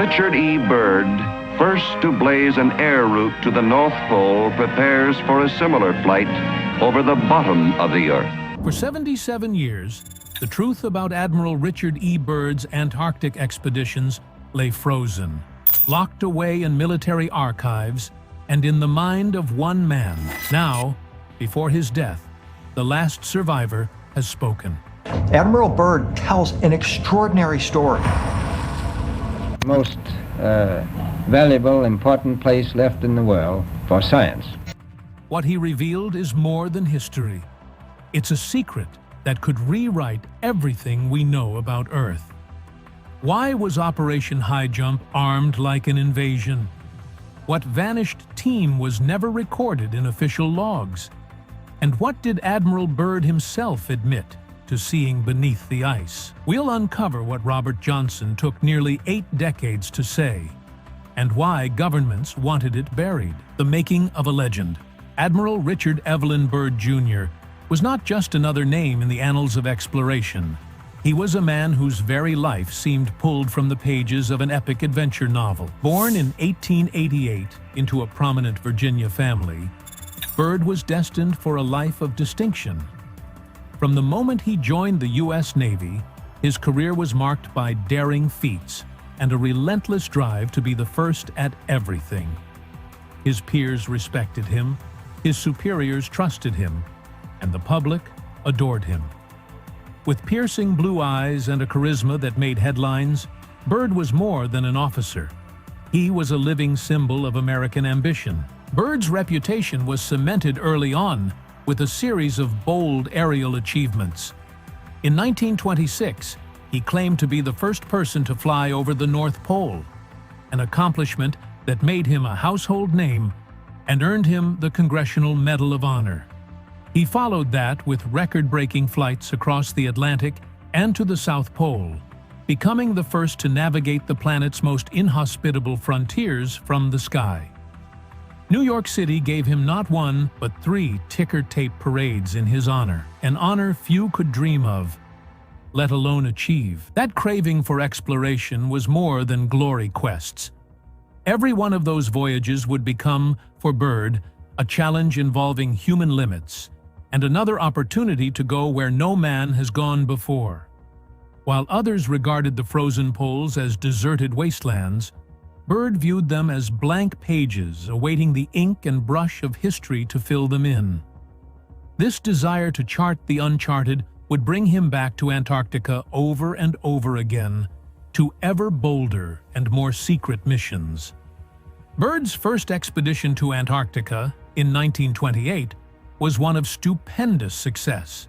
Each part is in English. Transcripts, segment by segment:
Richard E. Byrd, first to blaze an air route to the North Pole, prepares for a similar flight over the bottom of the Earth. For 77 years, the truth about Admiral Richard E. Byrd's Antarctic expeditions lay frozen, locked away in military archives and in the mind of one man. Now, before his death, the last survivor has spoken. Admiral Byrd tells an extraordinary story. Most valuable, important place left in the world for science. What he revealed is more than history. It's a secret that could rewrite everything we know about Earth. Why was Operation High Jump armed like an invasion? What vanished team was never recorded in official logs? And what did Admiral Byrd himself admit to seeing beneath the ice? We'll uncover what Robert Johnson took nearly 8 decades to say, and why governments wanted it buried. The making of a legend. Admiral Richard Evelyn Byrd, Jr. was not just another name in the annals of exploration. He was a man whose very life seemed pulled from the pages of an epic adventure novel. Born in 1888 into a prominent Virginia family, Byrd was destined for a life of distinction. From the moment he joined the U.S. Navy, his career was marked by daring feats and a relentless drive to be the first at everything. His peers respected him, his superiors trusted him, and the public adored him. With piercing blue eyes and a charisma that made headlines, Byrd was more than an officer. He was a living symbol of American ambition. Byrd's reputation was cemented early on with a series of bold aerial achievements. In 1926, he claimed to be the first person to fly over the North Pole, an accomplishment that made him a household name and earned him the Congressional Medal of Honor. He followed that with record-breaking flights across the Atlantic and to the South Pole, becoming the first to navigate the planet's most inhospitable frontiers from the sky. New York City gave him not one, but 3 ticker-tape parades in his honor, an honor few could dream of, let alone achieve. That craving for exploration was more than glory quests. Every one of those voyages would become, for Byrd, a challenge involving human limits, and another opportunity to go where no man has gone before. While others regarded the frozen poles as deserted wastelands, Byrd viewed them as blank pages awaiting the ink and brush of history to fill them in. This desire to chart the uncharted would bring him back to Antarctica over and over again, to ever bolder and more secret missions. Byrd's first expedition to Antarctica, in 1928, was one of stupendous success.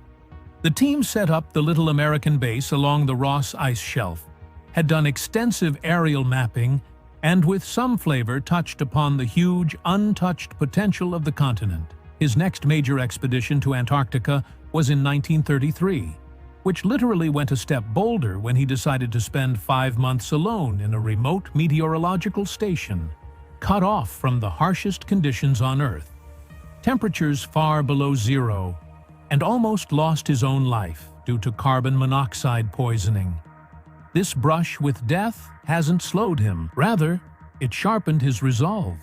The team set up the little American base along the Ross Ice Shelf, had done extensive aerial mapping, and with some flavor touched upon the huge, untouched potential of the continent. His next major expedition to Antarctica was in 1933, which literally went a step bolder when he decided to spend 5 months alone in a remote meteorological station, cut off from the harshest conditions on Earth. Temperatures far below zero, and almost lost his own life due to carbon monoxide poisoning. This brush with death hasn't slowed him. Rather, it sharpened his resolve.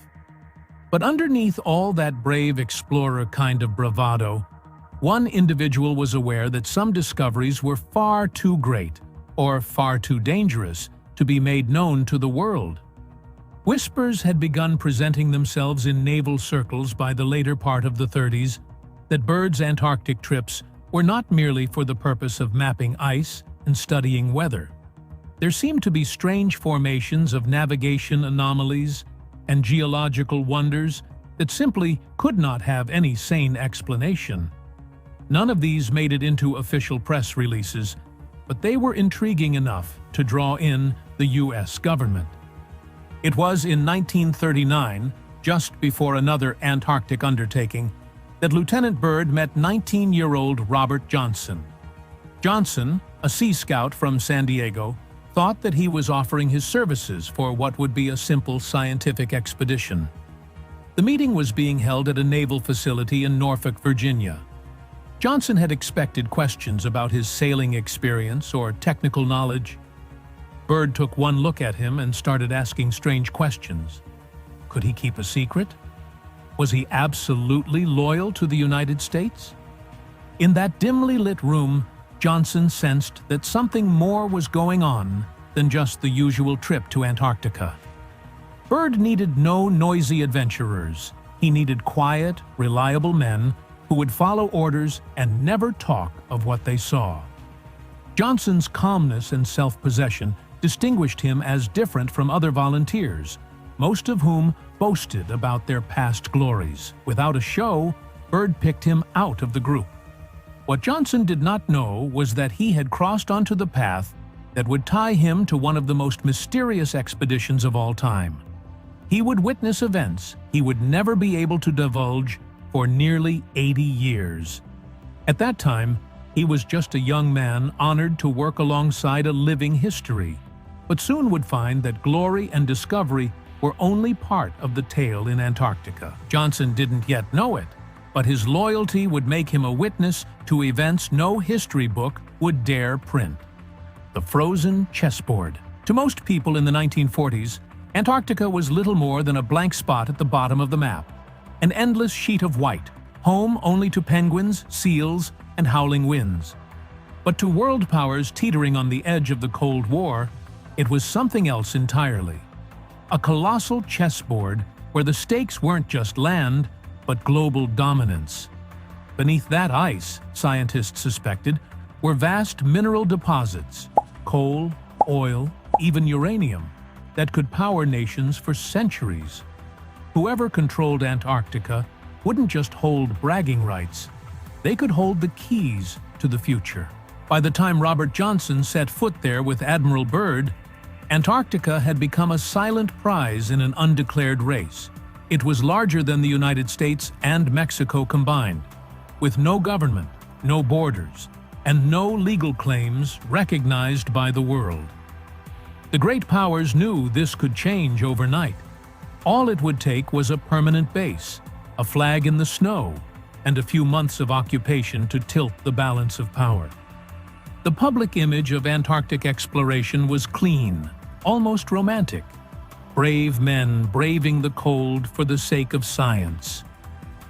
But underneath all that brave explorer kind of bravado, one individual was aware that some discoveries were far too great or far too dangerous to be made known to the world. Whispers had begun presenting themselves in naval circles by the later part of the 30s that Byrd's Antarctic trips were not merely for the purpose of mapping ice and studying weather. There seemed to be strange formations of navigation anomalies and geological wonders that simply could not have any sane explanation. None of these made it into official press releases, but they were intriguing enough to draw in the U.S. government. It was in 1939, just before another Antarctic undertaking, that Lieutenant Byrd met 19-year-old Robert Johnson. Johnson, a Sea Scout from San Diego, thought that he was offering his services for what would be a simple scientific expedition. The meeting was being held at a naval facility in Norfolk, Virginia. Johnson had expected questions about his sailing experience or technical knowledge. Byrd took one look at him and started asking strange questions. Could he keep a secret? Was he absolutely loyal to the United States? In that dimly lit room, Johnson sensed that something more was going on than just the usual trip to Antarctica. Byrd needed no noisy adventurers. He needed quiet, reliable men who would follow orders and never talk of what they saw. Johnson's calmness and self-possession distinguished him as different from other volunteers, most of whom boasted about their past glories. Without a show, Byrd picked him out of the group. What Johnson did not know was that he had crossed onto the path that would tie him to one of the most mysterious expeditions of all time. He would witness events he would never be able to divulge for nearly 80 years. At that time, he was just a young man honored to work alongside a living history, but soon would find that glory and discovery were only part of the tale in Antarctica. Johnson didn't yet know it, but his loyalty would make him a witness to events no history book would dare print. The frozen chessboard. To most people in the 1940s, Antarctica was little more than a blank spot at the bottom of the map, an endless sheet of white, home only to penguins, seals, and howling winds. But to world powers teetering on the edge of the Cold War, it was something else entirely. A colossal chessboard where the stakes weren't just land, but global dominance. Beneath that ice, scientists suspected, were vast mineral deposits, coal, oil, even uranium, that could power nations for centuries. Whoever controlled Antarctica wouldn't just hold bragging rights, they could hold the keys to the future. By the time Robert Johnson set foot there with Admiral Byrd, Antarctica had become a silent prize in an undeclared race. It was larger than the United States and Mexico combined, with no government, no borders, and no legal claims recognized by the world. The great powers knew this could change overnight. All it would take was a permanent base, a flag in the snow, and a few months of occupation to tilt the balance of power. The public image of Antarctic exploration was clean, almost romantic. Brave men braving the cold for the sake of science.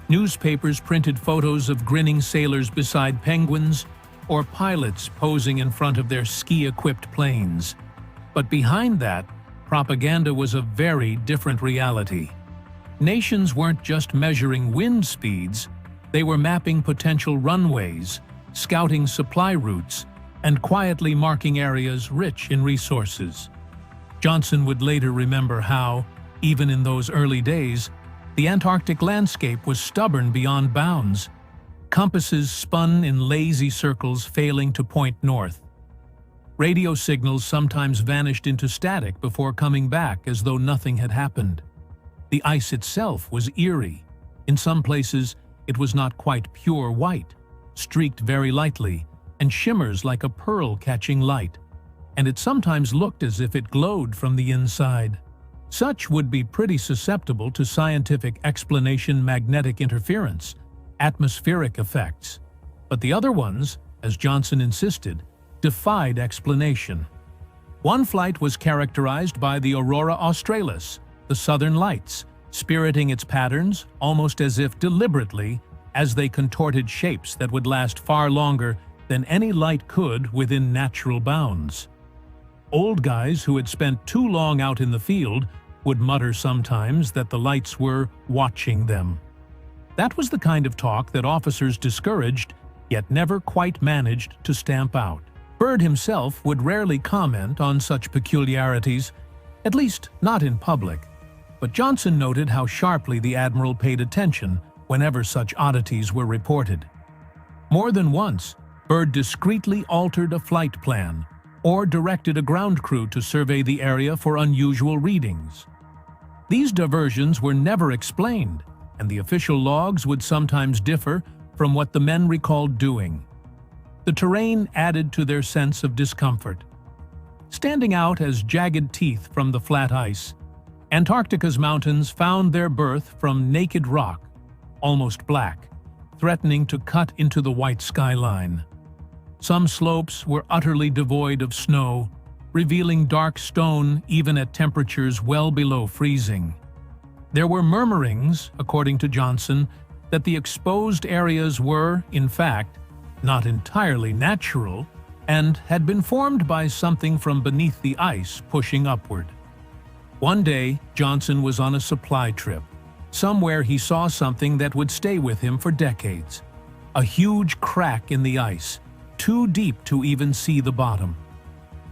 Newspapers printed photos of grinning sailors beside penguins or pilots posing in front of their ski-equipped planes. But behind that, propaganda was a very different reality. Nations weren't just measuring wind speeds, they were mapping potential runways, scouting supply routes, and quietly marking areas rich in resources. Johnson would later remember how, even in those early days, the Antarctic landscape was stubborn beyond bounds. Compasses spun in lazy circles failing to point north. Radio signals sometimes vanished into static before coming back as though nothing had happened. The ice itself was eerie. In some places, it was not quite pure white, streaked very lightly, and shimmers like a pearl catching light, and it sometimes looked as if it glowed from the inside. Such would be pretty susceptible to scientific explanation: magnetic interference, atmospheric effects. But the other ones, as Johnson insisted, defied explanation. One flight was characterized by the aurora australis, the southern lights, spiriting its patterns almost as if deliberately, as they contorted shapes that would last far longer than any light could within natural bounds. Old guys who had spent too long out in the field would mutter sometimes that the lights were watching them. That was the kind of talk that officers discouraged, yet never quite managed to stamp out. Byrd himself would rarely comment on such peculiarities, at least not in public, but Johnson noted how sharply the Admiral paid attention whenever such oddities were reported. More than once, Byrd discreetly altered a flight plan or directed a ground crew to survey the area for unusual readings. These diversions were never explained, and the official logs would sometimes differ from what the men recalled doing. The terrain added to their sense of discomfort. Standing out as jagged teeth from the flat ice, Antarctica's mountains found their birth from naked rock, almost black, threatening to cut into the white skyline. Some slopes were utterly devoid of snow, revealing dark stone even at temperatures well below freezing. There were murmurings, according to Johnson, that the exposed areas were, in fact, not entirely natural and had been formed by something from beneath the ice pushing upward. One day, Johnson was on a supply trip. Somewhere he saw something that would stay with him for decades. A huge crack in the ice, too deep to even see the bottom.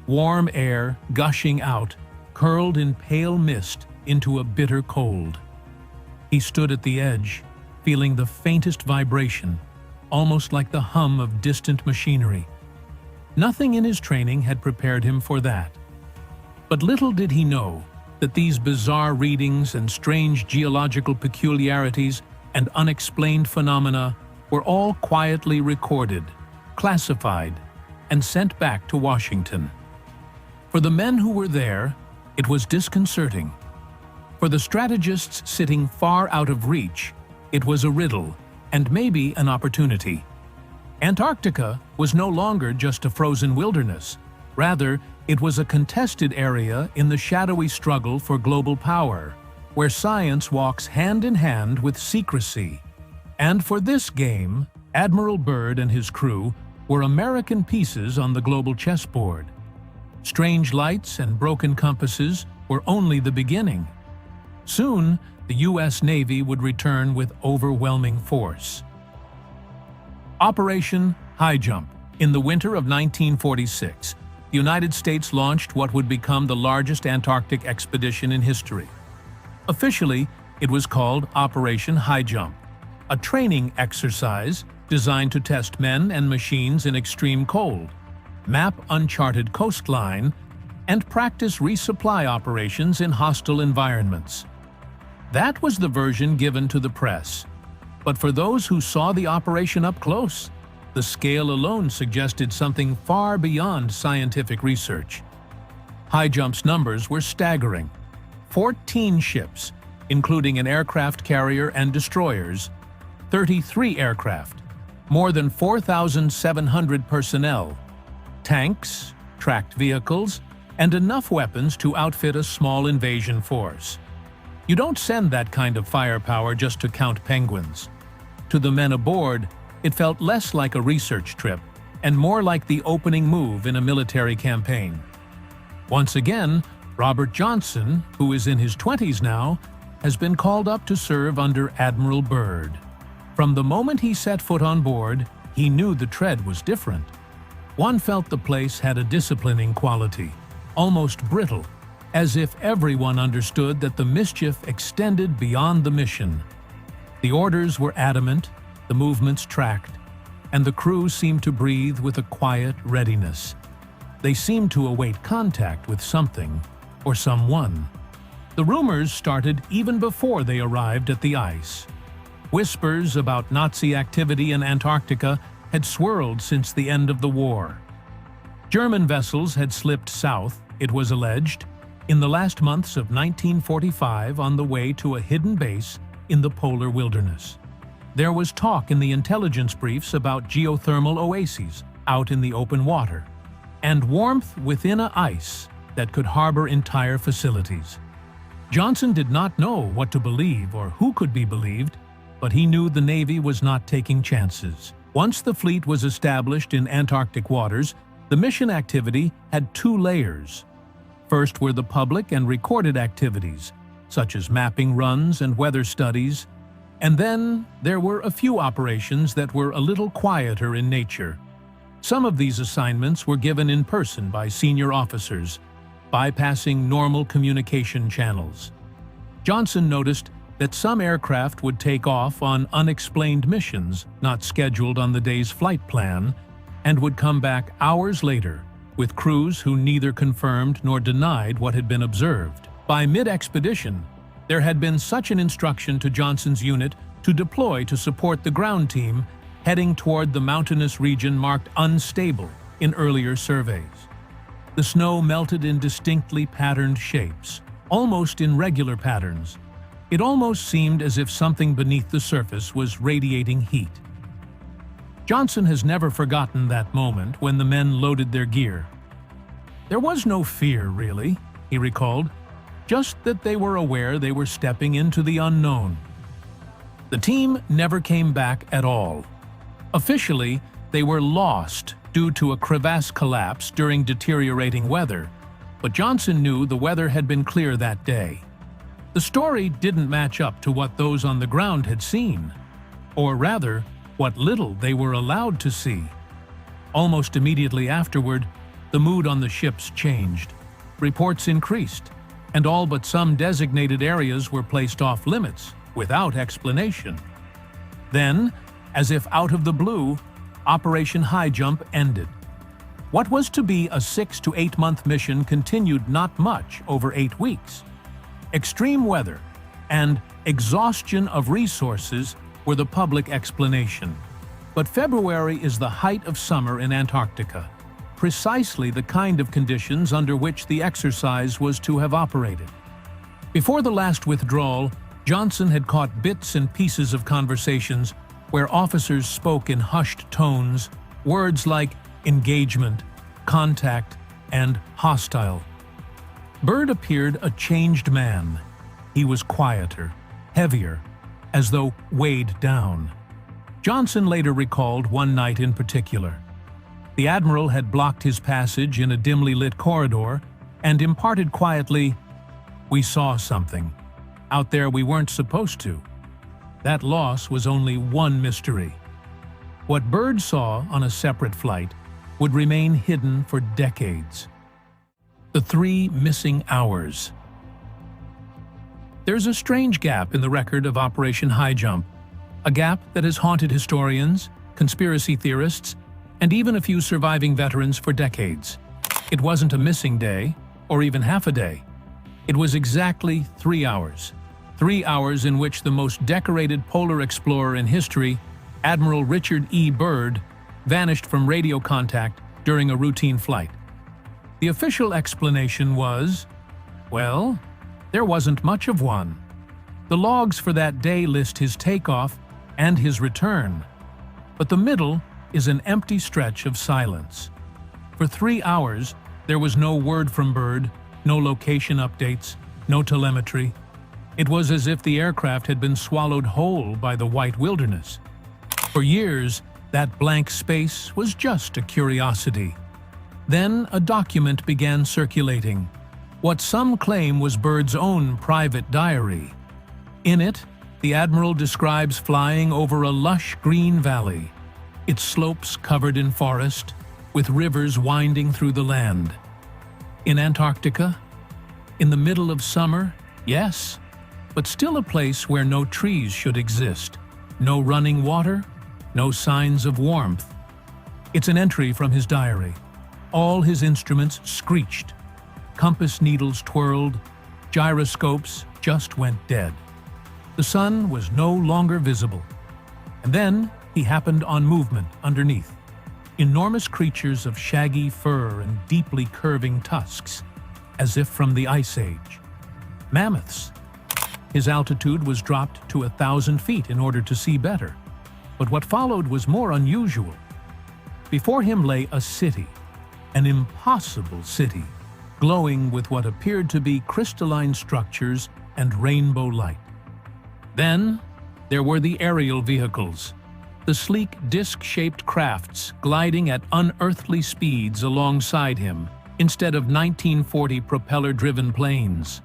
Warm air, gushing out, curled in pale mist into a bitter cold. He stood at the edge, feeling the faintest vibration, almost like the hum of distant machinery. Nothing in his training had prepared him for that. But little did he know that these bizarre readings and strange geological peculiarities and unexplained phenomena were all quietly recorded, classified, and sent back to Washington. For the men who were there, it was disconcerting. For the strategists sitting far out of reach, it was a riddle and maybe an opportunity. Antarctica was no longer just a frozen wilderness. Rather, it was a contested area in the shadowy struggle for global power, where science walks hand in hand with secrecy. And for this game, Admiral Byrd and his crew were American pieces on the global chessboard. Strange lights and broken compasses were only the beginning. Soon, the U.S. Navy would return with overwhelming force. Operation High Jump. In the winter of 1946, the United States launched what would become the largest Antarctic expedition in history. Officially, it was called Operation High Jump, a training exercise designed to test men and machines in extreme cold, map uncharted coastline, and practice resupply operations in hostile environments. That was the version given to the press. But for those who saw the operation up close, the scale alone suggested something far beyond scientific research. High Jump's numbers were staggering. 14 ships, including an aircraft carrier and destroyers, 33 aircraft, more than 4,700 personnel, tanks, tracked vehicles, and enough weapons to outfit a small invasion force. You don't send that kind of firepower just to count penguins. To the men aboard, it felt less like a research trip and more like the opening move in a military campaign. Once again, Robert Johnson, who is in his 20s now, has been called up to serve under Admiral Byrd. From the moment he set foot on board, he knew the tread was different. One felt the place had a disciplining quality, almost brittle, as if everyone understood that the mischief extended beyond the mission. The orders were adamant, the movements tracked, and the crew seemed to breathe with a quiet readiness. They seemed to await contact with something or someone. The rumors started even before they arrived at the ice. Whispers about Nazi activity in Antarctica had swirled since the end of the war. German vessels had slipped south, it was alleged, in the last months of 1945 on the way to a hidden base in the polar wilderness. There was talk in the intelligence briefs about geothermal oases out in the open water, and warmth within a ice that could harbor entire facilities. Johnson did not know what to believe or who could be believed, but he knew the Navy was not taking chances. Once the fleet was established in Antarctic waters, the mission activity had two layers. First were the public and recorded activities, such as mapping runs and weather studies, and then there were a few operations that were a little quieter in nature. Some of these assignments were given in person by senior officers, bypassing normal communication channels. Johnson noticed that some aircraft would take off on unexplained missions not scheduled on the day's flight plan and would come back hours later with crews who neither confirmed nor denied what had been observed. By mid-expedition, there had been such an instruction to Johnson's unit to deploy to support the ground team heading toward the mountainous region marked unstable in earlier surveys. The snow melted in distinctly patterned shapes, almost in regular patterns. It almost seemed as if something beneath the surface was radiating heat. Johnson has never forgotten that moment when the men loaded their gear. There was no fear, really, he recalled, just that they were aware they were stepping into the unknown. The team never came back at all. Officially, they were lost due to a crevasse collapse during deteriorating weather, but Johnson knew the weather had been clear that day. The story didn't match up to what those on the ground had seen, or rather, what little they were allowed to see. Almost immediately afterward, the mood on the ships changed. Reports increased, and all but some designated areas were placed off limits, without explanation. Then, as if out of the blue, Operation High Jump ended. What was to be a 6 to 8 month mission continued not much over 8 weeks. Extreme weather and exhaustion of resources were the public explanation. But February is the height of summer in Antarctica, precisely the kind of conditions under which the exercise was to have operated. Before the last withdrawal, Johnson had caught bits and pieces of conversations where officers spoke in hushed tones, words like engagement, contact, and hostile. Byrd appeared a changed man. He was quieter, heavier, as though weighed down. Johnson later recalled one night in particular. The Admiral had blocked his passage in a dimly lit corridor and imparted quietly, "We saw something. Out there we weren't supposed to." That loss was only one mystery. What Byrd saw on a separate flight would remain hidden for decades. The 3 missing hours. There's a strange gap in the record of Operation High Jump, a gap that has haunted historians, conspiracy theorists, and even a few surviving veterans for decades. It wasn't a missing day, or even half a day. It was exactly 3 hours. 3 hours in which the most decorated polar explorer in history, Admiral Richard E. Byrd, vanished from radio contact during a routine flight. The official explanation was, well, there wasn't much of one. The logs for that day list his takeoff and his return, but the middle is an empty stretch of silence. For 3 hours, there was no word from Byrd, no location updates, no telemetry. It was as if the aircraft had been swallowed whole by the white wilderness. For years, that blank space was just a curiosity. Then a document began circulating, what some claim was Byrd's own private diary. In it, the Admiral describes flying over a lush green valley, its slopes covered in forest, with rivers winding through the land. In Antarctica? In the middle of summer? Yes, but still a place where no trees should exist, no running water, no signs of warmth. It's an entry from his diary. All his instruments screeched. Compass needles twirled. Gyroscopes just went dead. The sun was no longer visible. And then he happened on movement underneath. Enormous creatures of shaggy fur and deeply curving tusks, as if from the Ice Age. Mammoths. His altitude was dropped to 1,000 feet in order to see better. But what followed was more unusual. Before him lay a city, an impossible city, glowing with what appeared to be crystalline structures and rainbow light. Then, there were the aerial vehicles, the sleek disc-shaped crafts gliding at unearthly speeds alongside him instead of 1940 propeller-driven planes.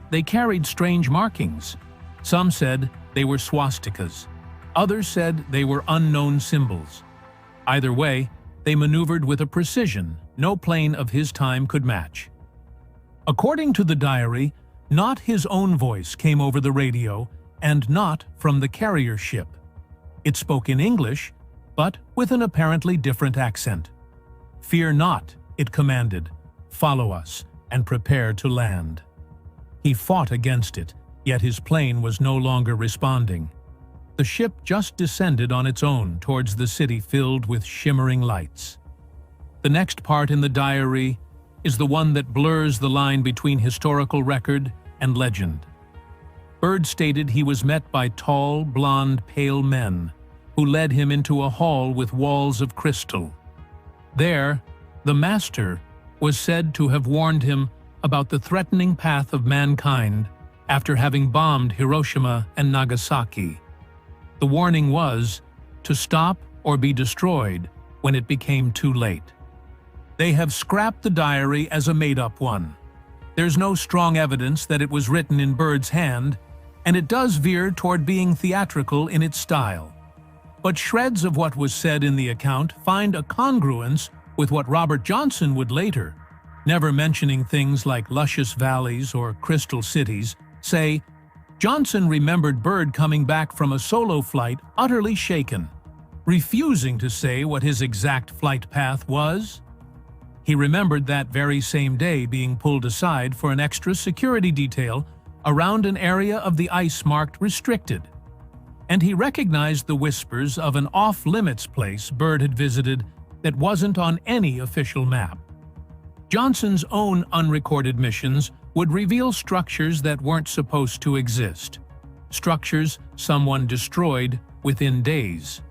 They carried strange markings. Some said they were swastikas. Others said they were unknown symbols. Either way, they maneuvered with a precision no plane of his time could match. According to the diary, not his own voice came over the radio and not from the carrier ship. It spoke in English, but with an apparently different accent. "Fear not," it commanded. "Follow us and prepare to land." He fought against it, yet his plane was no longer responding. The ship just descended on its own towards the city filled with shimmering lights. The next part in the diary is the one that blurs the line between historical record and legend. Byrd stated he was met by tall, blonde, pale men who led him into a hall with walls of crystal. There, the master was said to have warned him about the threatening path of mankind after having bombed Hiroshima and Nagasaki. The warning was to stop or be destroyed when it became too late. They have scrapped the diary as a made-up one. There's no strong evidence that it was written in Byrd's hand, and it does veer toward being theatrical in its style. But shreds of what was said in the account find a congruence with what Robert Johnson would later, never mentioning things like luscious valleys or crystal cities, say, Johnson remembered Byrd coming back from a solo flight utterly shaken, refusing to say what his exact flight path was. He remembered that very same day being pulled aside for an extra security detail around an area of the ice marked restricted, and he recognized the whispers of an off-limits place Byrd had visited that wasn't on any official map. Johnson's own unrecorded missions would reveal structures that weren't supposed to exist, structures someone destroyed within days.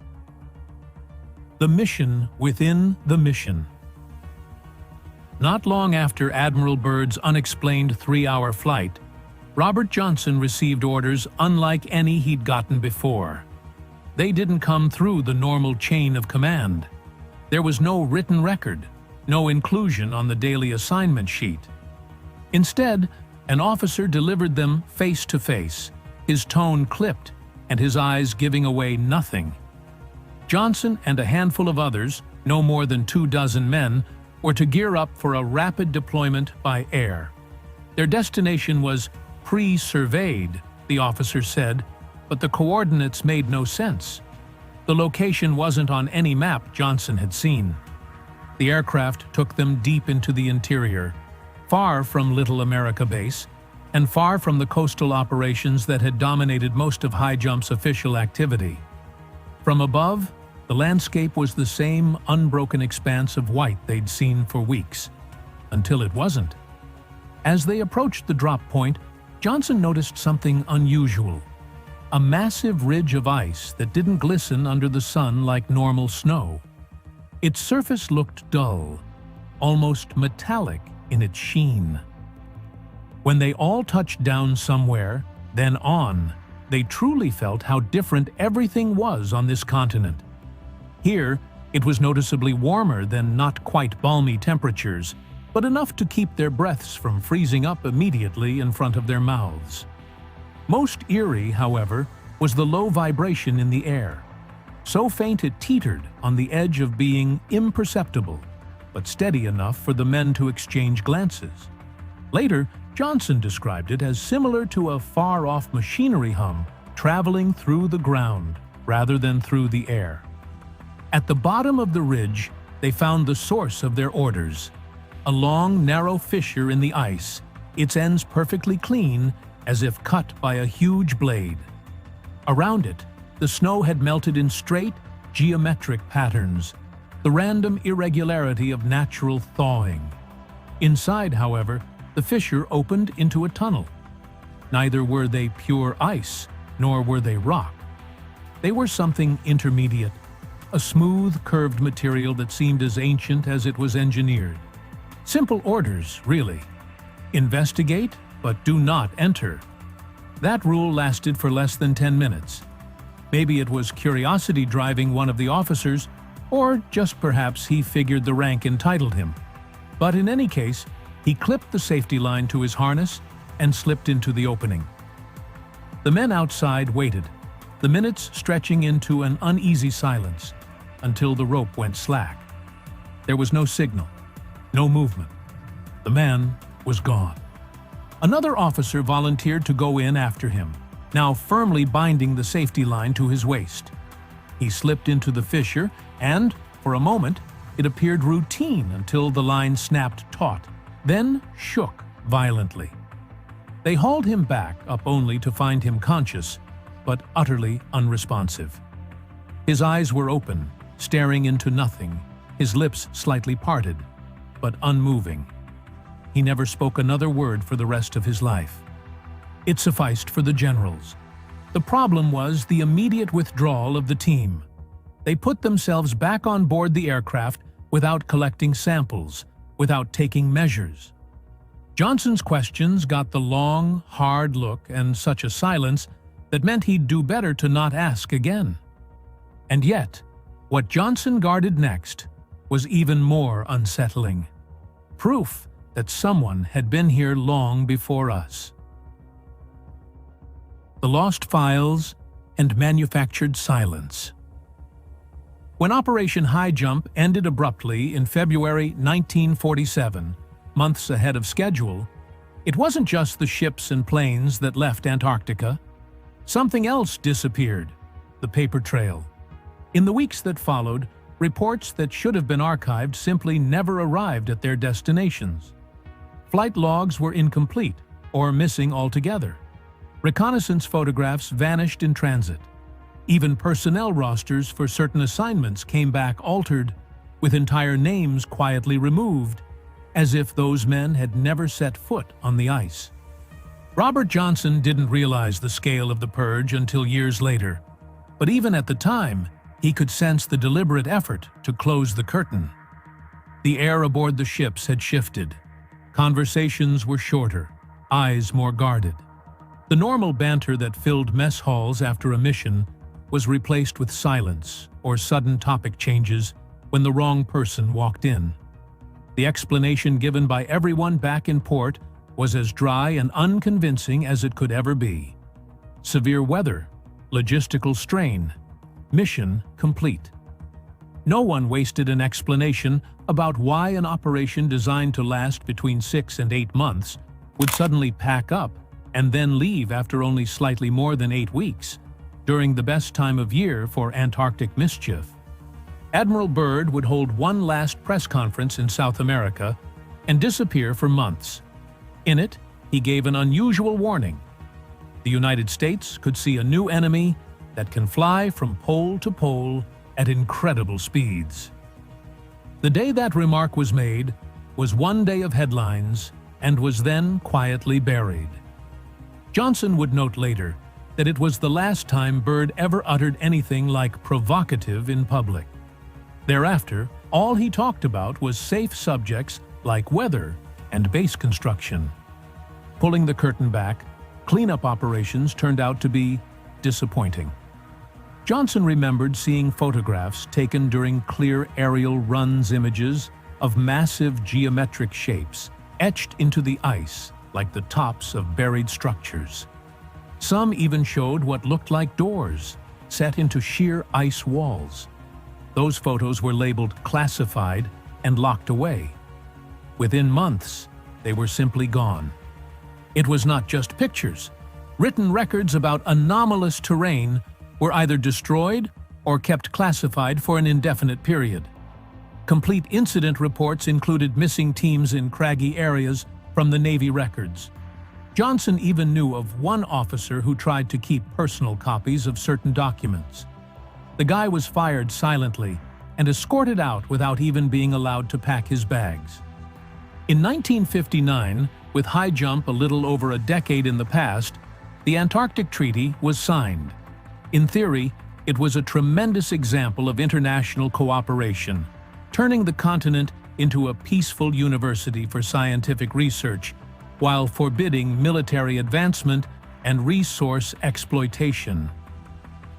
The mission within the mission. Not long after Admiral Byrd's unexplained 3-hour flight, Robert Johnson received orders unlike any he'd gotten before. They didn't come through the normal chain of command. There was no written record, no inclusion on the daily assignment sheet. Instead, an officer delivered them face to face, his tone clipped and his eyes giving away nothing. Johnson and a handful of others, no more than 24 men, were to gear up for a rapid deployment by air. Their destination was pre-surveyed, the officer said, but the coordinates made no sense. The location wasn't on any map Johnson had seen. The aircraft took them deep into the interior, far from Little America Base, and far from the coastal operations that had dominated most of High Jump's official activity. From above, the landscape was the same unbroken expanse of white they'd seen for weeks, until it wasn't. As they approached the drop point, Johnson noticed something unusual. A massive ridge of ice that didn't glisten under the sun like normal snow. Its surface looked dull, almost metallic in its sheen. When they all touched down somewhere, then on, they truly felt how different everything was on this continent. Here, it was noticeably warmer than not quite balmy temperatures, but enough to keep their breaths from freezing up immediately in front of their mouths. Most eerie, however, was the low vibration in the air. So faint it teetered on the edge of being imperceptible, but steady enough for the men to exchange glances. Later, Johnson described it as similar to a far-off machinery hum traveling through the ground rather than through the air. At the bottom of the ridge, they found the source of their orders, a long, narrow fissure in the ice, its ends perfectly clean, as if cut by a huge blade. Around it, the snow had melted in straight, geometric patterns, the random irregularity of natural thawing. Inside, however, the fissure opened into a tunnel. Neither were they pure ice, nor were they rock. They were something intermediate, a smooth, curved material that seemed as ancient as it was engineered. Simple orders, really. Investigate, but do not enter. That rule lasted for less than 10 minutes. Maybe it was curiosity driving one of the officers, or just perhaps he figured the rank entitled him. But in any case, he clipped the safety line to his harness and slipped into the opening. The men outside waited, the minutes stretching into an uneasy silence, until the rope went slack. There was no signal, no movement. The man was gone. Another officer volunteered to go in after him, now firmly binding the safety line to his waist. He slipped into the fissure, and, for a moment, it appeared routine until the line snapped taut, then shook violently. They hauled him back up only to find him conscious, but utterly unresponsive. His eyes were open, staring into nothing, his lips slightly parted, but unmoving. He never spoke another word for the rest of his life. It sufficed for the generals. The problem was the immediate withdrawal of the team. They put themselves back on board the aircraft without collecting samples, without taking measures. Johnson's questions got the long, hard look and such a silence that meant he'd do better to not ask again. And yet, what Johnson guarded next was even more unsettling. Proof that someone had been here long before us. The lost files and manufactured silence. When Operation High Jump ended abruptly in February 1947, months ahead of schedule, it wasn't just the ships and planes that left Antarctica. Something else disappeared, the paper trail. In the weeks that followed, reports that should have been archived simply never arrived at their destinations. Flight logs were incomplete or missing altogether. Reconnaissance photographs vanished in transit. Even personnel rosters for certain assignments came back altered, with entire names quietly removed, as if those men had never set foot on the ice. Robert Johnson didn't realize the scale of the purge until years later, but even at the time, he could sense the deliberate effort to close the curtain. The air aboard the ships had shifted. Conversations were shorter, eyes more guarded. The normal banter that filled mess halls after a mission was replaced with silence or sudden topic changes when the wrong person walked in. The explanation given by everyone back in port was as dry and unconvincing as it could ever be. Severe weather, logistical strain, mission complete. No one wasted an explanation about why an operation designed to last between 6 and 8 months would suddenly pack up and then leave after only slightly more than 8 weeks, during the best time of year for Antarctic mischief. Admiral Byrd would hold one last press conference in South America and disappear for months. In it, he gave an unusual warning. The United States could see a new enemy that can fly from pole to pole at incredible speeds. The day that remark was made was one day of headlines and was then quietly buried. Johnson would note later that it was the last time Byrd ever uttered anything like provocative in public. Thereafter, all he talked about was safe subjects like weather and base construction. Pulling the curtain back, cleanup operations turned out to be disappointing. Johnson remembered seeing photographs taken during clear aerial runs images of massive geometric shapes etched into the ice like the tops of buried structures. Some even showed what looked like doors set into sheer ice walls. Those photos were labeled classified and locked away. Within months, they were simply gone. It was not just pictures. Written records about anomalous terrain were either destroyed or kept classified for an indefinite period. Complete incident reports included missing teams in craggy areas from the Navy records. Johnson even knew of one officer who tried to keep personal copies of certain documents. The guy was fired silently and escorted out without even being allowed to pack his bags. In 1959, with High Jump a little over a decade in the past, the Antarctic Treaty was signed. In theory, it was a tremendous example of international cooperation, turning the continent into a peaceful university for scientific research, while forbidding military advancement and resource exploitation.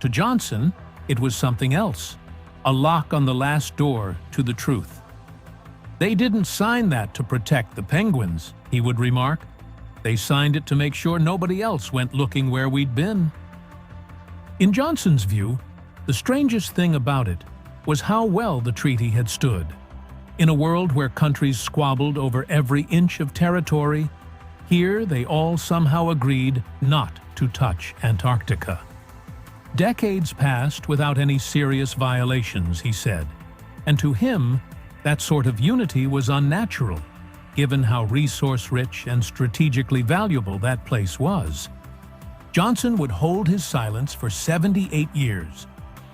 To Johnson, it was something else, a lock on the last door to the truth. They didn't sign that to protect the penguins, he would remark. They signed it to make sure nobody else went looking where we'd been. In Johnson's view, the strangest thing about it was how well the treaty had stood. In a world where countries squabbled over every inch of territory, here they all somehow agreed not to touch Antarctica. Decades passed without any serious violations, he said, and to him, that sort of unity was unnatural, given how resource-rich and strategically valuable that place was. Johnson would hold his silence for 78 years,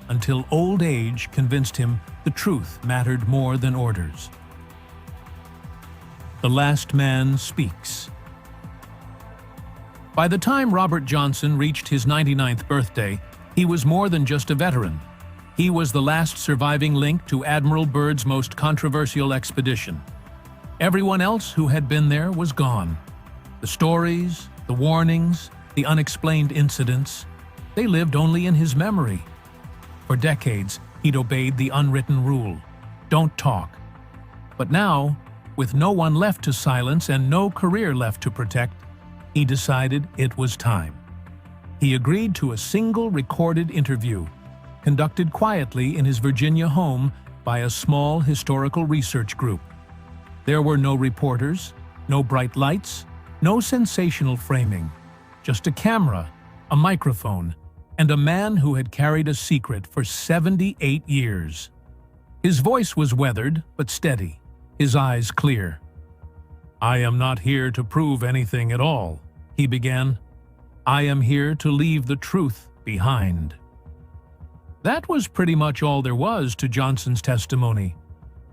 until old age convinced him the truth mattered more than orders. The last man speaks. By the time Robert Johnson reached his 99th birthday, he was more than just a veteran. He was the last surviving link to Admiral Byrd's most controversial expedition. Everyone else who had been there was gone. The stories, the warnings, the unexplained incidents, they lived only in his memory. For decades, he'd obeyed the unwritten rule: don't talk. But now, with no one left to silence and no career left to protect, he decided it was time. He agreed to a single recorded interview, conducted quietly in his Virginia home by a small historical research group. There were no reporters, no bright lights, no sensational framing, just a camera, a microphone, and a man who had carried a secret for 78 years. His voice was weathered but steady, his eyes clear. "I am not here to prove anything at all," he began. "I am here to leave the truth behind." That was pretty much all there was to Johnson's testimony,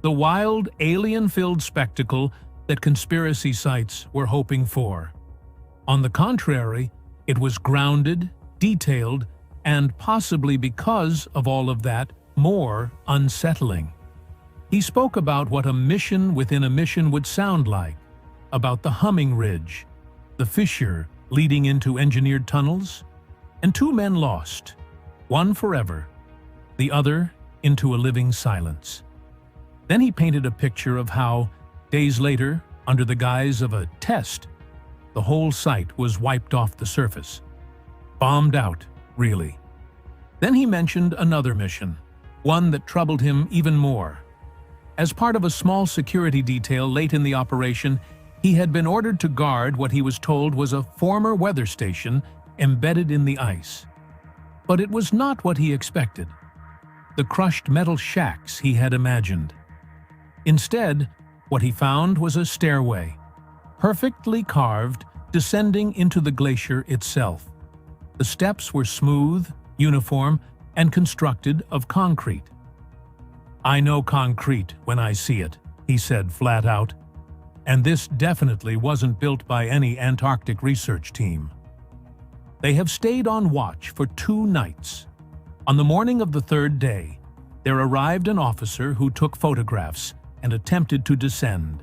the wild, alien-filled spectacle that conspiracy sites were hoping for. On the contrary, it was grounded, detailed, and possibly because of all of that, more unsettling. He spoke about what a mission within a mission would sound like, about the humming ridge, the fissure leading into engineered tunnels, and two men lost, one forever, the other into a living silence. Then he painted a picture of how, days later, under the guise of a test, the whole site was wiped off the surface. Bombed out, really. Then he mentioned another mission, one that troubled him even more. As part of a small security detail late in the operation, he had been ordered to guard what he was told was a former weather station embedded in the ice. But it was not what he expected, the crushed metal shacks he had imagined. Instead, what he found was a stairway, perfectly carved, descending into the glacier itself. The steps were smooth, uniform, and constructed of concrete. "I know concrete when I see it," he said flat out. And this definitely wasn't built by any Antarctic research team. They have stayed on watch for 2 nights. On the morning of the 3rd day, there arrived an officer who took photographs and attempted to descend.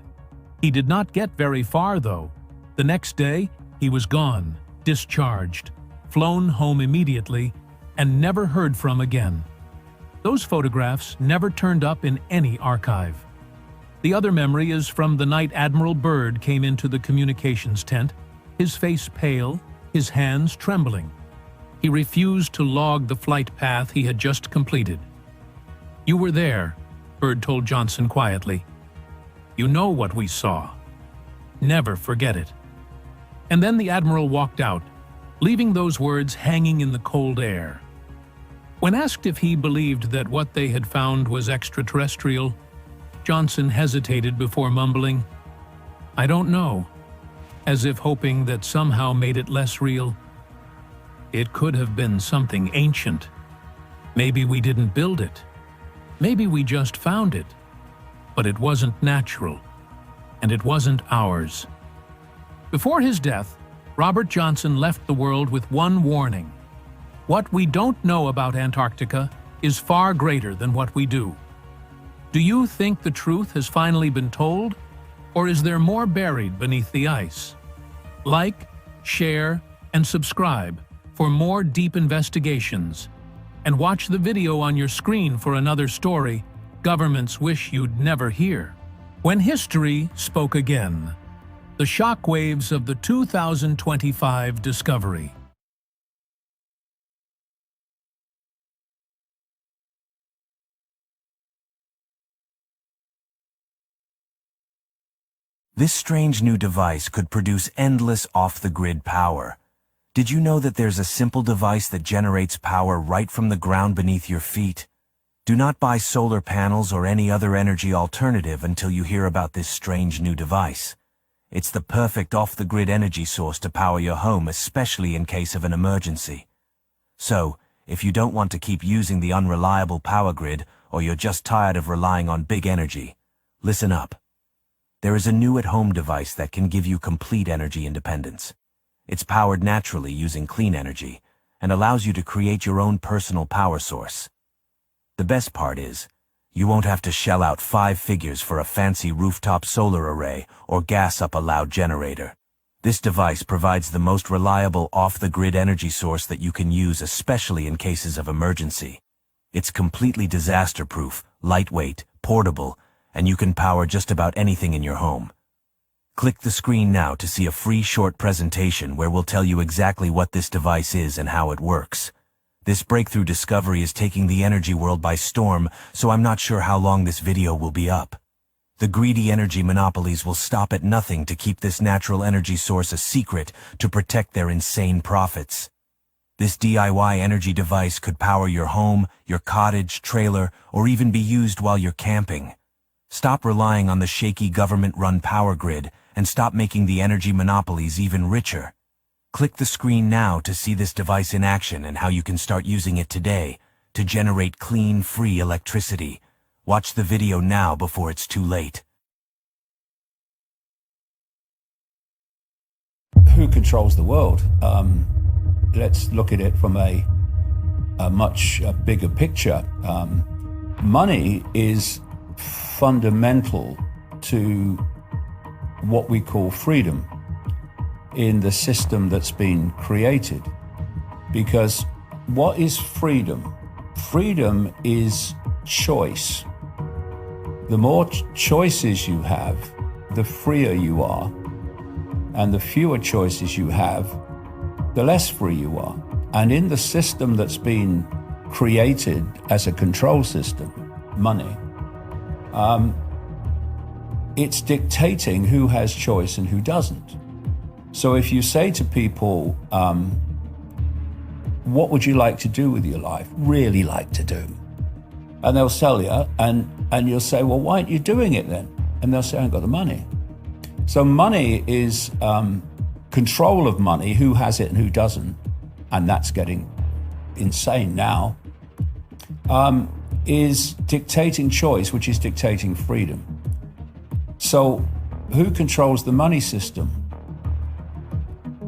He did not get very far, though. The next day, he was gone, discharged, flown home immediately, and never heard from again. Those photographs never turned up in any archive. The other memory is from the night Admiral Byrd came into the communications tent, his face pale, his hands trembling. He refused to log the flight path he had just completed. "You were there," Byrd told Johnson quietly. "You know what we saw. Never forget it." And then the Admiral walked out, leaving those words hanging in the cold air. When asked if he believed that what they had found was extraterrestrial, Johnson hesitated before mumbling, "I don't know," as if hoping that somehow made it less real. "It could have been something ancient. Maybe we didn't build it. Maybe we just found it. But it wasn't natural, and it wasn't ours." Before his death, Robert Johnson left the world with one warning: what we don't know about Antarctica is far greater than what we do. Do you think the truth has finally been told, or is there more buried beneath the ice? Like, share, and subscribe for more deep investigations. And watch the video on your screen for another story governments wish you'd never hear. When history spoke again. The shockwaves of the 2025 discovery. This strange new device could produce endless off-the-grid power. Did you know that there's a simple device that generates power right from the ground beneath your feet? Do not buy solar panels or any other energy alternative until you hear about this strange new device. It's the perfect off-the-grid energy source to power your home, especially in case of an emergency. So, if you don't want to keep using the unreliable power grid, or you're just tired of relying on big energy, listen up. There is a new at-home device that can give you complete energy independence. It's powered naturally using clean energy and allows you to create your own personal power source. The best part is, You won't have to shell out 5 figures for a fancy rooftop solar array or gas up a loud generator. This device provides the most reliable off-the-grid energy source that you can use, especially in cases of emergency. It's completely disaster-proof, lightweight, portable, and you can power just about anything in your home. Click the screen now to see a free short presentation where we'll tell you exactly what this device is and how it works. This breakthrough discovery is taking the energy world by storm, so I'm not sure how long this video will be up. The greedy energy monopolies will stop at nothing to keep this natural energy source a secret to protect their insane profits. This DIY energy device could power your home, your cottage, trailer, or even be used while you're camping. Stop relying on the shaky government-run power grid and stop making the energy monopolies even richer. Click the screen now to see this device in action and how you can start using it today to generate clean, free electricity. Watch the video now before it's too late. Who controls the world? Let's look at it from a much bigger picture. Money is fundamental to what we call freedom in the system that's been created. Because what is freedom? Freedom is choice. The more choices you have, the freer you are. And the fewer choices you have, the less free you are. And in the system that's been created as a control system, money, it's dictating who has choice and who doesn't. So if you say to people, what would you like to do with your life? Really like to do. And they'll tell you, and you'll say, well, why aren't you doing it then? And they'll say, I haven't got the money. So money is control of money, who has it and who doesn't, and that's getting insane now, is dictating choice, which is dictating freedom. So who controls the money system?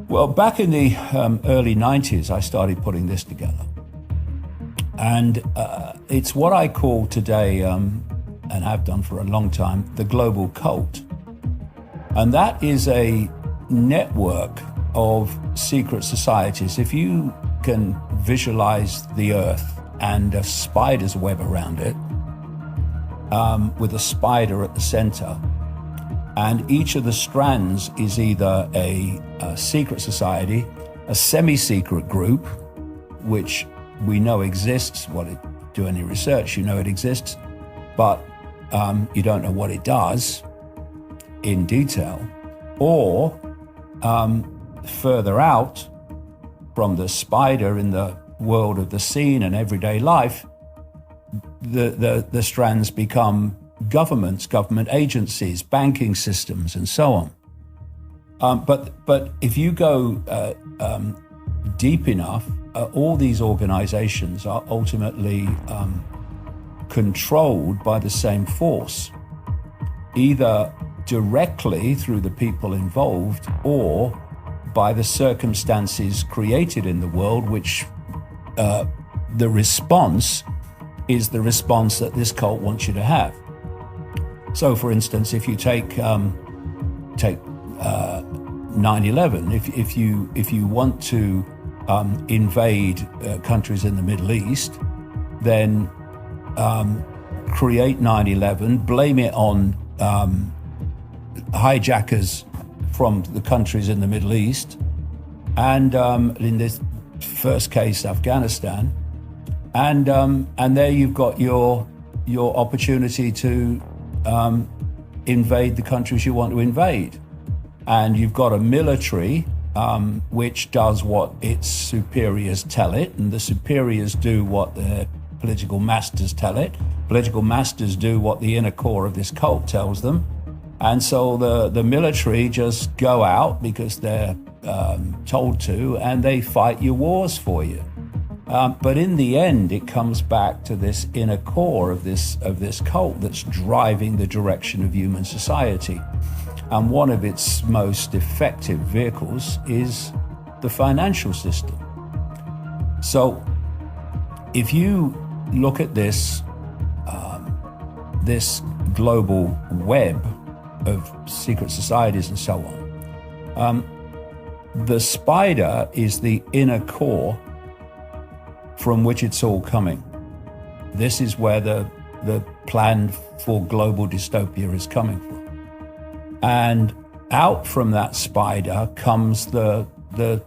Well, back in the early 90s, I started putting this together. And it's what I call today, and have done for a long time, the global cult. And that is a network of secret societies. If you can visualize the earth and a spider's web around it, with a spider at the center, and each of the strands is either a secret society, a semi-secret group, which we know exists. Well, do any research, you know it exists, but you don't know what it does in detail. Or further out from the spider in the world of the scene and everyday life, the strands become governments, government agencies, banking systems, and so on. But if you go deep enough, all these organizations are ultimately controlled by the same force, either directly through the people involved or by the circumstances created in the world, which the response is the response that this cult wants you to have. So, for instance, if you take 9/11, if you want to invade countries in the Middle East, then create 9/11, blame it on hijackers from the countries in the Middle East, and in this first case, Afghanistan, and there you've got your opportunity to invade the countries you want to invade. And you've got a military which does what its superiors tell it, and the superiors do what their political masters tell it. Political masters do what the inner core of this cult tells them. And so the military just go out because they're told to, and they fight your wars for you. But in the end, it comes back to this inner core of this cult that's driving the direction of human society. And one of its most effective vehicles is the financial system. So if you look at this this global web of secret societies and so on, the spider is the inner core from which it's all coming. This is where the plan for global dystopia is coming from. And out from that spider comes the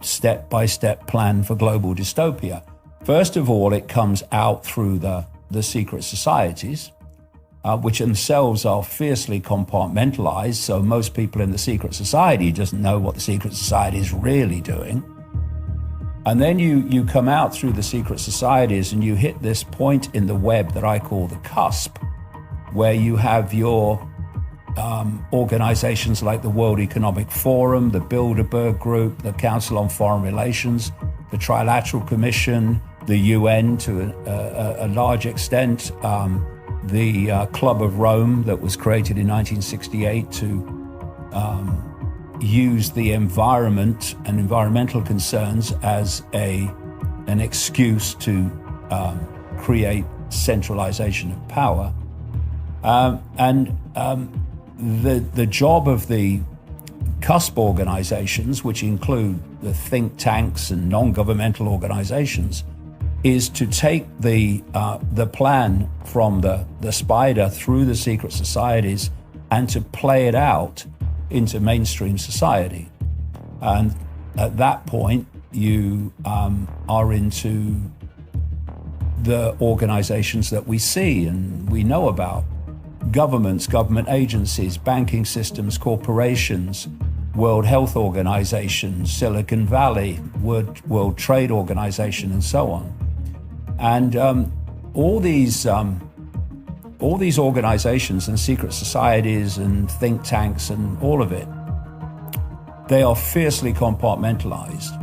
step-by-step plan for global dystopia. First of all, it comes out through the secret societies, which themselves are fiercely compartmentalized. So most people in the secret society doesn't know what the secret society is really doing. And then you come out through the secret societies and you hit this point in the web that I call the cusp, where you have your organizations like the World Economic Forum, the Bilderberg Group, the Council on Foreign Relations, the Trilateral Commission, the UN to a large extent, the Club of Rome that was created in 1968 to use the environment and environmental concerns as an excuse to create centralization of power. The job of the cusp organizations, which include the think tanks and non-governmental organizations, is to take the plan from the spider through the secret societies and to play it out into mainstream society. And at that point, you are into the organizations that we see and we know about. Governments, government agencies, banking systems, corporations, World Health Organization, Silicon Valley, World Trade Organization, and so on. And all these organizations and secret societies and think tanks and all of it, they are fiercely compartmentalized,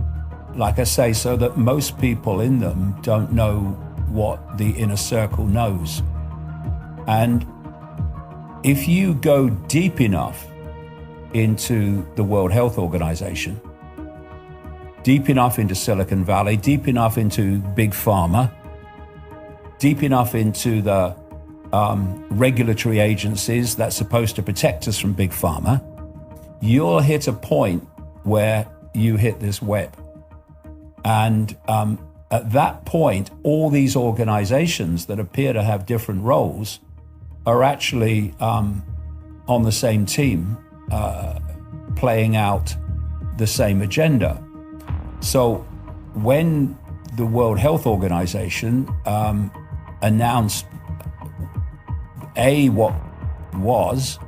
like I say, so that most people in them don't know what the inner circle knows. And if you go deep enough into the World Health Organization, deep enough into Silicon Valley, deep enough into Big Pharma, deep enough into the regulatory agencies that's supposed to protect us from Big Pharma, you'll hit a point where you hit this web. And at that point, all these organizations that appear to have different roles are actually on the same team, playing out the same agenda. So when the World Health Organization announced what was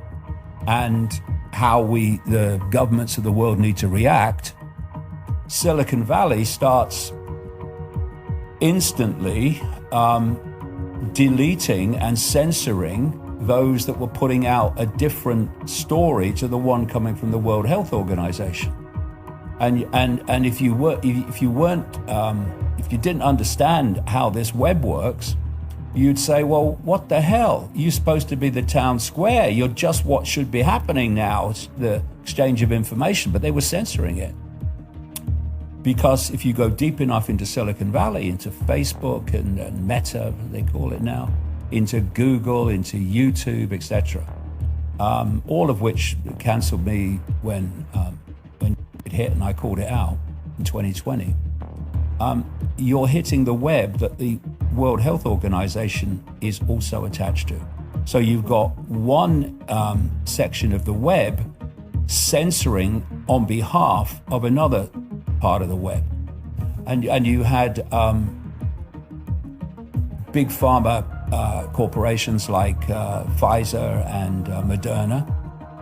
and how the governments of the world need to react, Silicon Valley starts instantly deleting and censoring those that were putting out a different story to the one coming from the World Health Organization. And if you didn't understand how this web works, you'd say, well, what the hell? You're supposed to be the town square. You're just what should be happening now, the exchange of information, but they were censoring it. Because if you go deep enough into Silicon Valley, into Facebook and Meta, they call it now, into Google, into YouTube, etc., all of which canceled me when it hit and I called it out in 2020, you're hitting the web that the World Health Organization is also attached to. So you've got one section of the web censoring on behalf of another part of the web. And you had big pharma corporations like Pfizer and Moderna.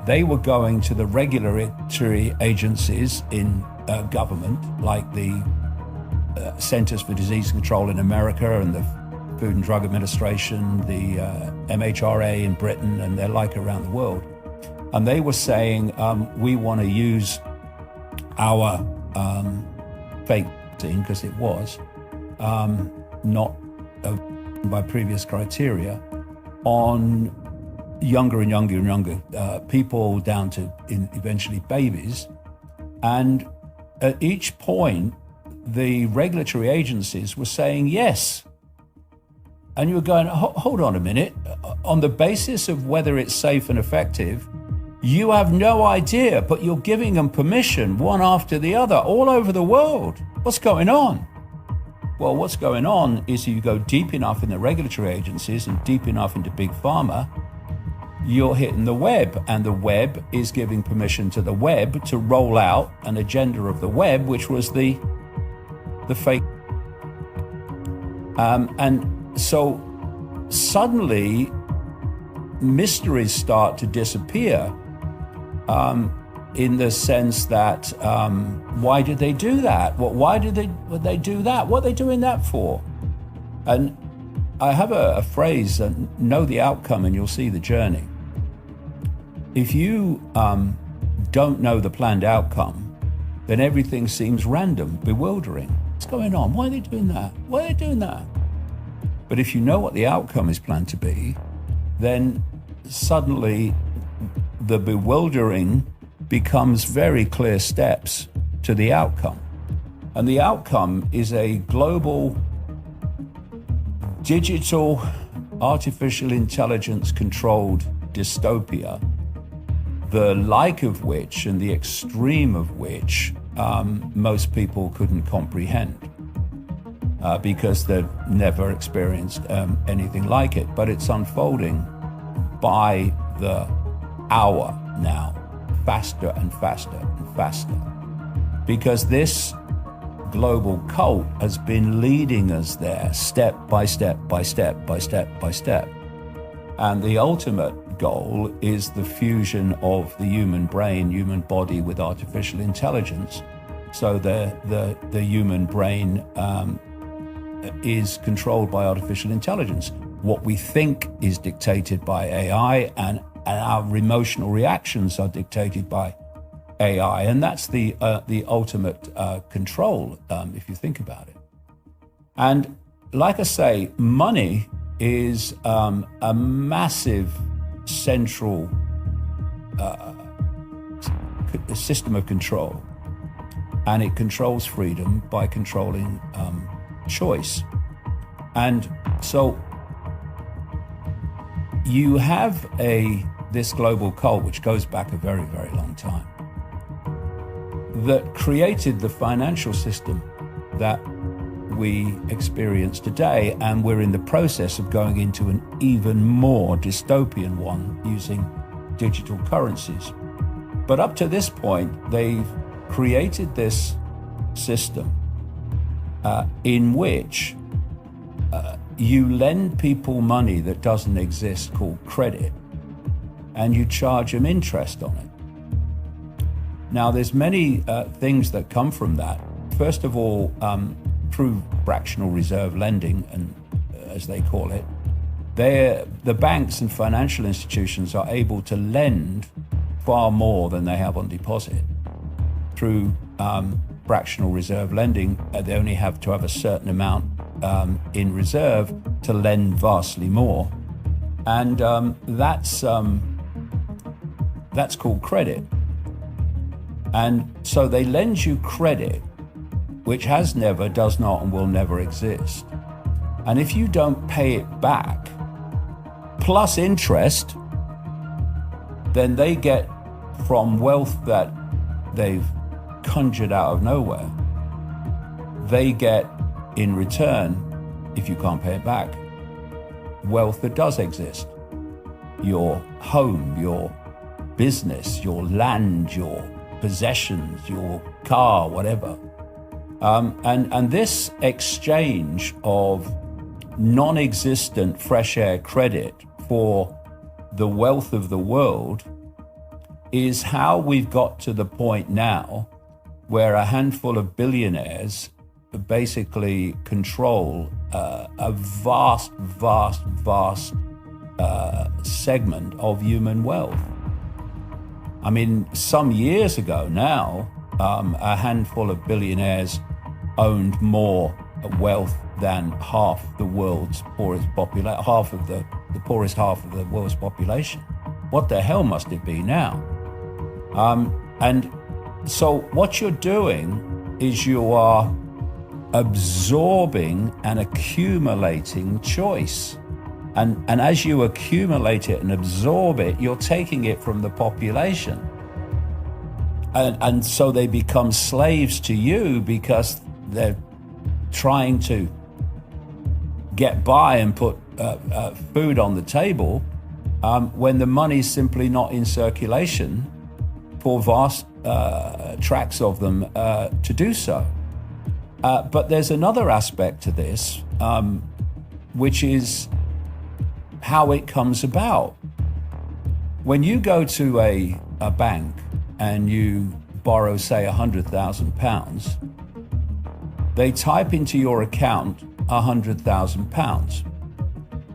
They were going to the regulatory agencies in government, like the Centers for Disease Control in America and the Food and Drug Administration, the MHRA in Britain, and they're like around the world. And they were saying, we want to use our fake vaccine, because it was not by previous criteria, on younger and younger and younger people down to eventually babies. And at each point, the regulatory agencies were saying, yes, And you're going, hold on a minute. On the basis of whether it's safe and effective, you have no idea, but you're giving them permission one after the other all over the world. What's going on? Well, what's going on is you go deep enough in the regulatory agencies and deep enough into big pharma, you're hitting the web, and the web is giving permission to the web to roll out an agenda of the web, which was the fake. And so suddenly mysteries start to disappear, in the sense that why did they do that? Why would they do that? What are they doing that for? And I have a phrase, know the outcome and you'll see the journey. If you don't know the planned outcome, then everything seems random, bewildering. What's going on? Why are they doing that? Why are they doing that? But if you know what the outcome is planned to be, then suddenly the bewildering becomes very clear steps to the outcome. And the outcome is a global digital artificial intelligence controlled dystopia, the like of which and the extreme of which most people couldn't comprehend because they've never experienced anything like it. But it's unfolding by the hour now, faster and faster and faster, because this global cult has been leading us there step by step by step by step by step. And the ultimate goal is the fusion of the human brain, human body with artificial intelligence. So the human brain is controlled by artificial intelligence. What we think is dictated by AI, and our emotional reactions are dictated by AI, and that's the ultimate control, if you think about it. And like I say, money is a massive central system of control, and it controls freedom by controlling choice. And so you have this global cult, which goes back a very, very long time, that created the financial system that we experience today, and we're in the process of going into an even more dystopian one using digital currencies. But up to this point, they've created this system in which you lend people money that doesn't exist, called credit, and you charge them interest on it. Now, there's many things that come from that. First of all, through fractional reserve lending, and as they call it, the banks and financial institutions are able to lend far more than they have on deposit. Through fractional reserve lending, they only have to have a certain amount in reserve to lend vastly more, and that's called credit. And so they lend you credit, which has never, does not, and will never exist. And if you don't pay it back, plus interest, then they get from wealth that they've conjured out of nowhere, they get in return, if you can't pay it back, wealth that does exist. Your home, your business, your land, your possessions, your car, whatever. And this exchange of non-existent fresh air credit for the wealth of the world is how we've got to the point now where a handful of billionaires basically control a vast segment of human wealth. I mean, some years ago now, a handful of billionaires owned more wealth than half the world's poorest population, the poorest half of the world's population. What the hell must it be now? And so what you're doing is you are absorbing and accumulating choice. And as you accumulate it and absorb it, you're taking it from the population. And so they become slaves to you because they're trying to get by and put food on the table when the money's simply not in circulation for vast tracts of them to do so. But there's another aspect to this, which is how it comes about. When you go to a bank and you borrow, say, £100,000, they type into your account £100,000,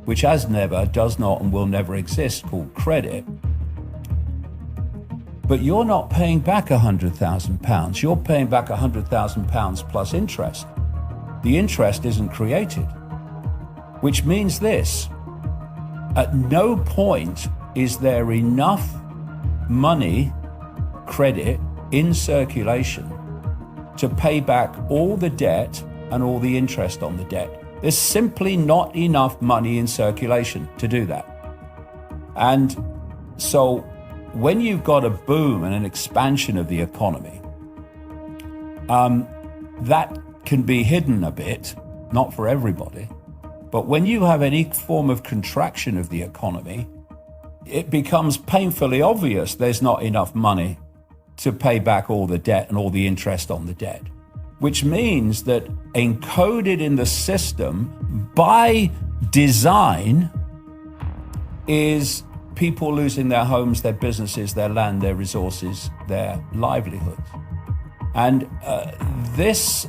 which has never, does not, and will never exist, called credit. But you're not paying back £100,000. You're paying back £100,000 plus interest. The interest isn't created, which means this: at no point is there enough money, credit, in circulation to pay back all the debt and all the interest on the debt. There's simply not enough money in circulation to do that. And so when you've got a boom and an expansion of the economy, that can be hidden a bit, not for everybody. But when you have any form of contraction of the economy, it becomes painfully obvious there's not enough money to pay back all the debt and all the interest on the debt, which means that encoded in the system by design is people losing their homes, their businesses, their land, their resources, their livelihoods. And this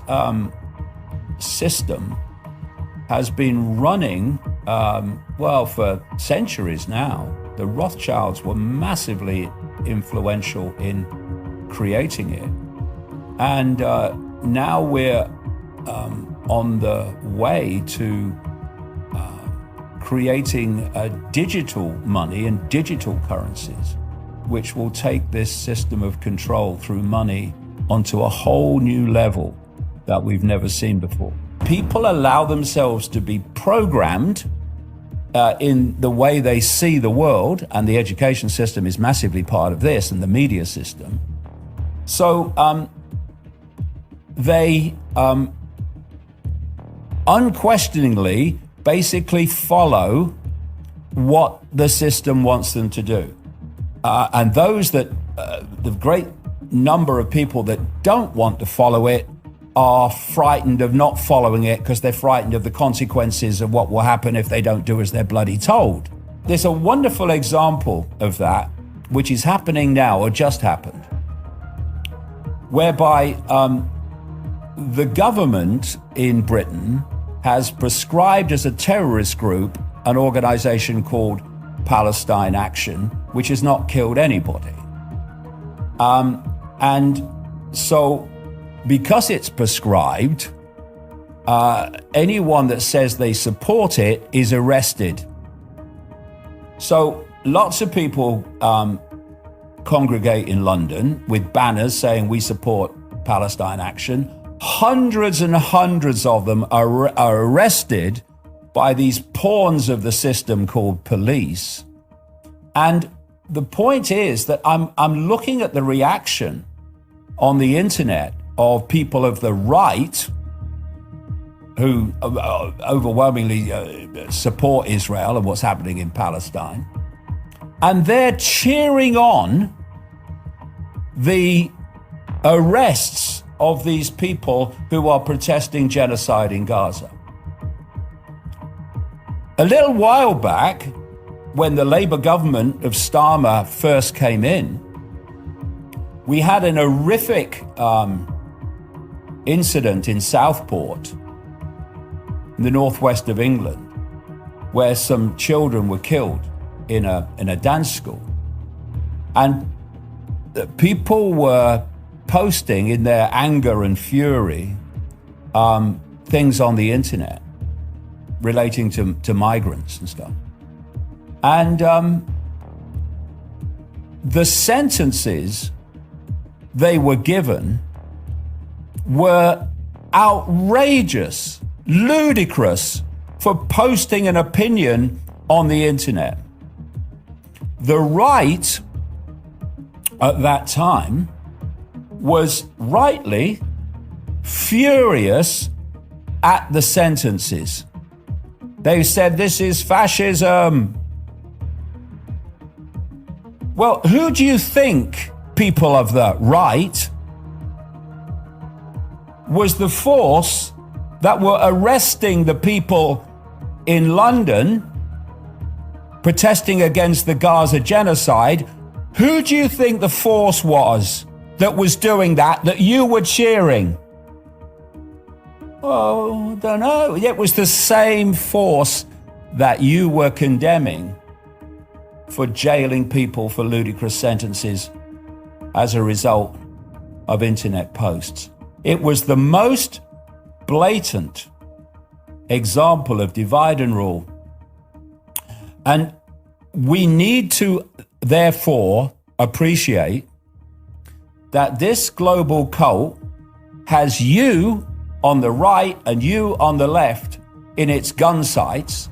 system has been running, for centuries now. The Rothschilds were massively influential in creating it. And now we're on the way to creating digital money and digital currencies, which will take this system of control through money onto a whole new level that we've never seen before. People allow themselves to be programmed in the way they see the world, and the education system is massively part of this, and the media system. So they unquestioningly basically follow what the system wants them to do. And those that, the great number of people that don't want to follow it are frightened of not following it because they're frightened of the consequences of what will happen if they don't do as they're bloody told. There's a wonderful example of that, which is happening now, or just happened, whereby the government in Britain has prescribed as a terrorist group an organization called Palestine Action, which has not killed anybody. And so because it's prescribed, anyone that says they support it is arrested. So lots of people congregate in London with banners saying we support Palestine Action. Hundreds and hundreds of them are arrested by these pawns of the system called police. And the point is that I'm looking at the reaction on the internet of people of the right who overwhelmingly support Israel and what's happening in Palestine. And they're cheering on the arrests of these people who are protesting genocide in Gaza. A little while back, when the Labour government of Starmer first came in, we had an horrific incident in Southport, in the northwest of England, where some children were killed in a dance school. And people were posting in their anger and fury things on the internet relating to migrants and stuff. And the sentences they were given were outrageous, ludicrous for posting an opinion on the internet. The right at that time was rightly furious at the sentences. They said this is fascism. Well, who do you think, people of the right, was the force that were arresting the people in London protesting against the Gaza genocide? Who do you think the force was that was doing that you were cheering? Oh, I don't know. It was the same force that you were condemning for jailing people for ludicrous sentences as a result of internet posts. It was the most blatant example of divide and rule. And we need to therefore appreciate that this global cult has you on the right and you on the left in its gun sights,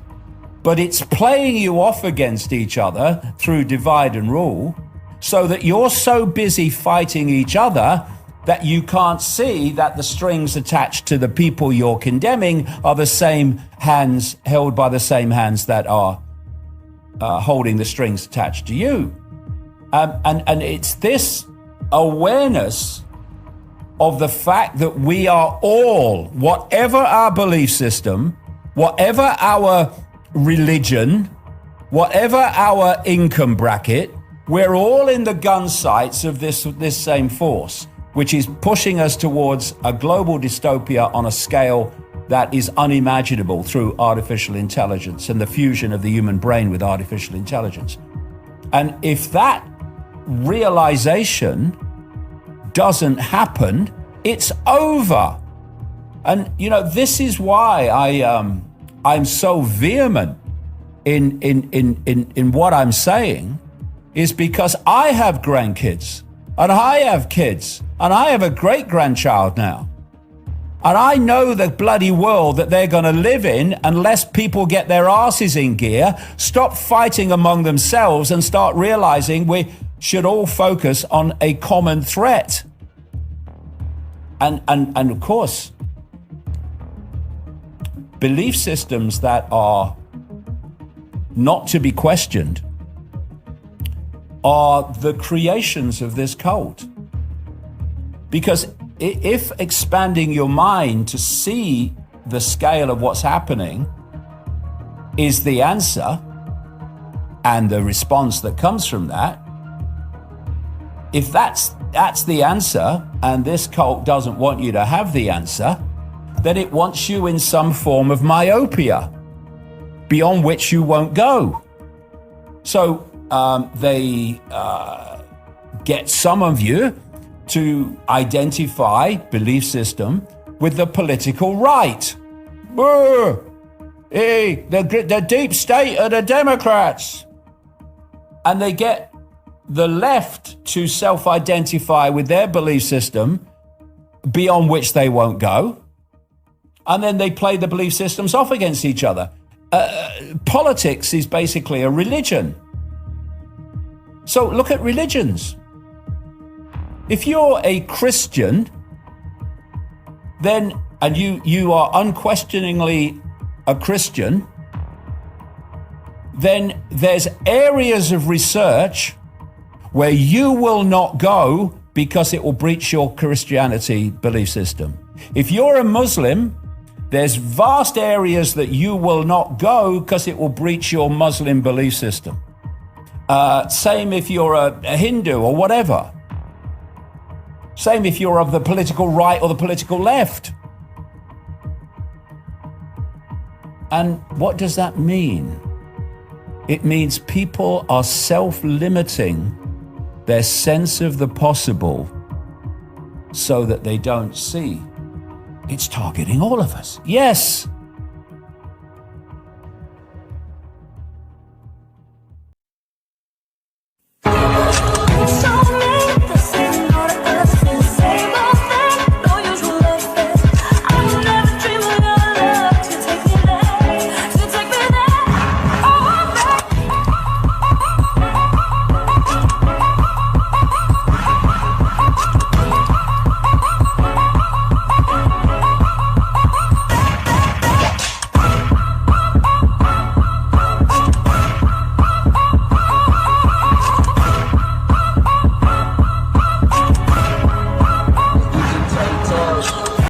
but it's playing you off against each other through divide and rule, so that you're so busy fighting each other that you can't see that the strings attached to the people you're condemning are the same hands, held by the same hands that are holding the strings attached to you. And it's this awareness of the fact that we are all, whatever our belief system, whatever our religion, whatever our income bracket, we're all in the gun sights of this same force, which is pushing us towards a global dystopia on a scale that is unimaginable through artificial intelligence and the fusion of the human brain with artificial intelligence. And if that realization doesn't happen, it's over. And you know, this is why I'm so vehement in what I'm saying, is because I have grandkids and I have kids and I have a great grandchild now. And I know the bloody world that they're going to live in unless people get their asses in gear, stop fighting among themselves and start realizing we should all focus on a common threat. And of course, belief systems that are not to be questioned are the creations of this cult. Because if expanding your mind to see the scale of what's happening is the answer and the response that comes from that, if that's the answer and this cult doesn't want you to have the answer, then it wants you in some form of myopia beyond which you won't go. So they get some of you to identify belief system with the political right. Hey, the deep state are the Democrats. And they get the left to self-identify with their belief system beyond which they won't go. And then they play the belief systems off against each other. Politics is basically a religion. So look at religions. If you're a Christian, then, and you are unquestioningly a Christian, then there's areas of research where you will not go because it will breach your Christianity belief system. If you're a Muslim, there's vast areas that you will not go because it will breach your Muslim belief system. Same if you're a Hindu or whatever. Same if you're of the political right or the political left. And what does that mean? It means people are self-limiting their sense of the possible so that they don't see it's targeting all of us. Yes,